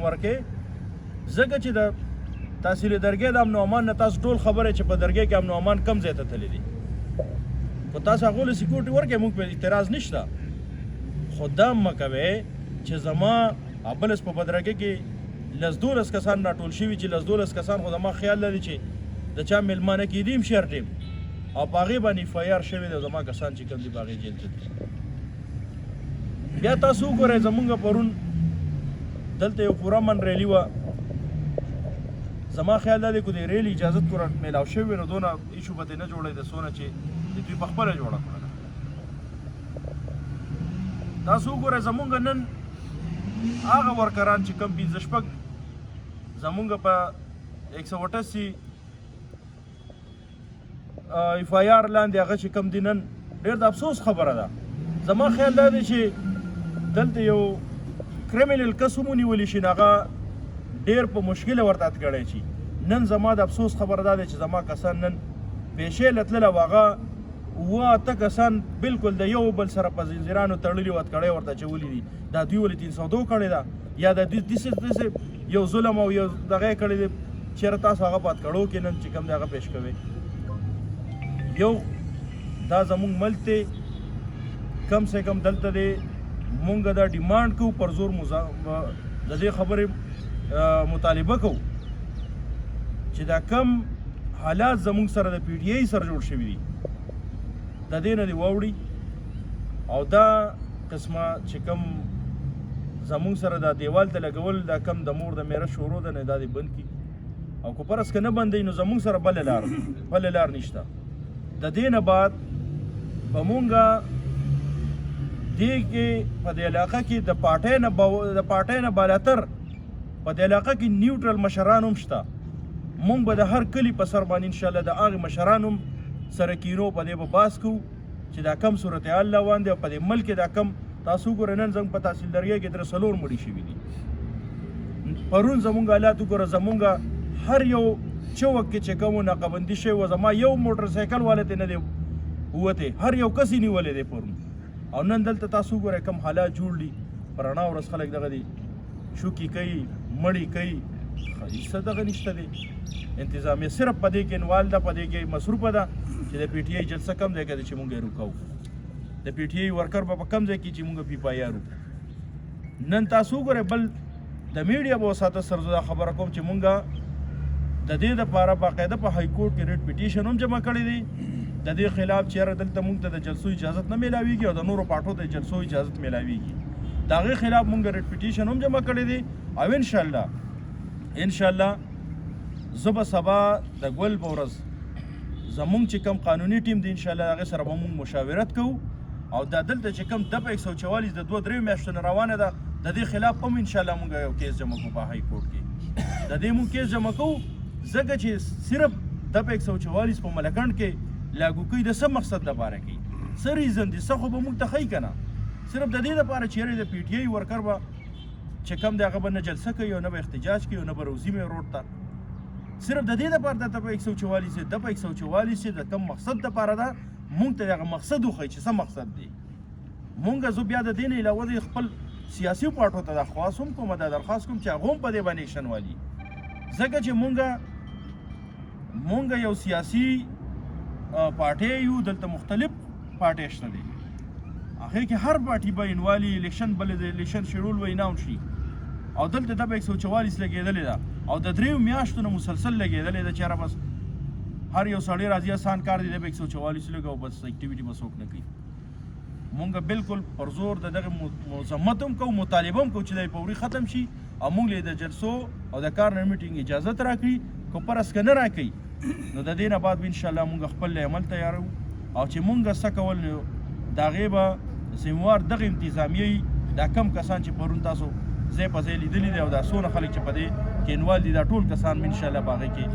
ورکړئ ځکه چې د تحصیل درګۍ د امن و امان نه تاسو ټول خبره چې په درګۍ کې امن و امان کم ځای ته تللی دی خو تاسو هغو له سیکورټي ورکړئ موږ پرې اعتراض نشته خو دا مه کوئ چې زما بلس په بدرګۍ کې 10-12 کسان راټول شوي چې 10-12 کسان خو زما خیال لري چې د چا میلمانه کېدي هم شر ټیم او په هغې باندې FIR شوی دی زما کسان چې کوم دي په هغې جیل ته دي بیا تاسو وګورئ زمونږ پرون دلته یو پوره من ریلي وه زما خیال دا دی که د ریل اجازت کو میلاو شوی نو دونه ایشو به ترې نه جوړی د څونه چې د دوی په خپله جوړه کړله تاسو وګورئ زمونږ نن هغه ورکران چې کم 15 زمونږ په 188 FIR لاندې هغه چې کم دي نن ډېر د افسوس خبره ده زما خیال دا دی چې دلته یو کرمینل کس هم ونیولی شي نو هغه ډېر په مشکله ورته اټکړی شي نن زما د افسوس خبره دا دی چې زما کسان نن پیشې له تلله و هغه 8 کسان بالکل د یو بل سره په زنځیرانو تړلي و اټکړی ورته اچولي دي دا دوی ولې 302 کړې ده یا د داسې یو ظلم او یو دغه یې کړی دی چېرې تاسو هغه په اټکړو کې نن چې کوم دی هغه پیش کوئ یو دا زمونږ ملک دی کم سے کم دلته دی مونږ دا ډیمانډ کوو پر زور د دې خبرې مطالبه کوو چې دا کم حالات زمونږ سره د PTI سره جوړ شوي دي د دې نه دې واوړي او دا قسمه چې کم زمونږ سره دا دیوال ته لګول دا کم د مور د میره شروع ده نه دا دې بند کړي او که پرس که نه بندوي نو زمونږ سره بله لار نشته د دې نه بعد به مونږ دې کې په دې علاقه کې د پارټۍ نه بالاتر په دې علاقه کې نیوټرل مشران هم شته مونږ به د هر کلي په سر باندې انشاءالله د هغې مشران هم سره کینو په دې به باس کوو چې دا کم صورتحال روان دی او په دې ملک کې دا کم تاسو وګورئ نن زموږ په تحصیل درګۍ کې 4 مړي شوي دي پرون زمونږ حالات وګوره زمونږ هر یو چوک کې چې کوم ناقابندي شوی و زما یو موټر سایکل والا ته نه دی ووتی هر یو کس یې نیولی دی پرون او نن دلته تاسو وګورئ کوم حالات جوړ دي په رڼا ورځ خلک دغه دي شوکي کوي مړي کوي هیڅ دغه نشته دی انتظامیه صرف په دې کې انوال ده په دې کې مصروفه ده چې د PTI جلسه کم ځای کې چې مونږ یې روکو د PTI ورکر به په کم ځای کې چې مونږ FIR وکړو نن تاسو وګورئ بل د میډیا به وساته سره خبره کوم چې مونږ د دې دپاره باقاعده په های کورټ کې ریټ پیټیشن هم جمع کړی دی د دې خلاف چېرې دلته مونږ ته د جلسو اجازت نه میلاویږي او د نورو پارټو ته جلسو اجازت میلاویږي د هغې خلاف مونږ ریټ پیټیشن هم جمع کړی دی او انشاءالله زه به سبا د ګل په ورځ زمونږ چې کوم قانوني ټیم دی انشاءالله هغې سره به مونږ مشاورت کوو او دا دلته چې کوم دپه 144 د 2-3 میاشتو نه روانه ده د دې خلاف هم انشاءالله مونږ یو کیس جمع کوو په های کورټ کې د دې مونږ کیس جمع کوو ځکه چې صرف دپه 144 په ملکنډ کې لاګو کوي د څه مقصد دپاره کوي څه ریزن دی څه خو به مونږ ته ښیي که نه صرف د دې دپاره چې یارې د PTI ورکر به چې کوم دی هغه به نه جلسه کوي او نه به احتجاج کوي او نه به روزي مې روډ ته صرف د دې دپاره د دپه 144 د کوم مقصد دپاره ده مونږ ته دغه مقصد وښیي چې څه مقصد دی مونږ زه بیا د دې نه علاوه د خپل سیاسي پارټو ته درخواست هم کوم دا درخواست کوم چې هغه هم په دې باندې ایکشن والي ځکه چې مونږ یو سیاسي پارټۍ یو دلته مختلف پارټۍ شته دي هغې کې هر پارټي به انوالي الیکشن بلې د الیکشن شیډول به اناونس شي او دلته دپه 144 لګېدلې ده او د 3 میاشتو نه مسلسل لګېدلې ده چېرې بس هر یو سړی راځي آسان کار دی دپه 144 لګو او بس اکټیویټي به څوک نه کوي مونږ بالکل پر زور د دغه مذمت هم کوو مطالبه هم کوو چې دا فوري ختم شي او مونږ له د جلسو او د کار نه میټینګ اجازت راکړي که پرس که نه راکوي نو د دې نه بعد به انشاءالله مونږ خپل عمل تیارو او چې مونږ څه کول نو د هغې به ذموار دغه انتظامیه وي دا کم کسان چې پرون تاسو ځای په ځای لیدلي دي او دا څونه خلک چې په دې کې انوال دي دا ټول کسان به انشاءالله په هغې کې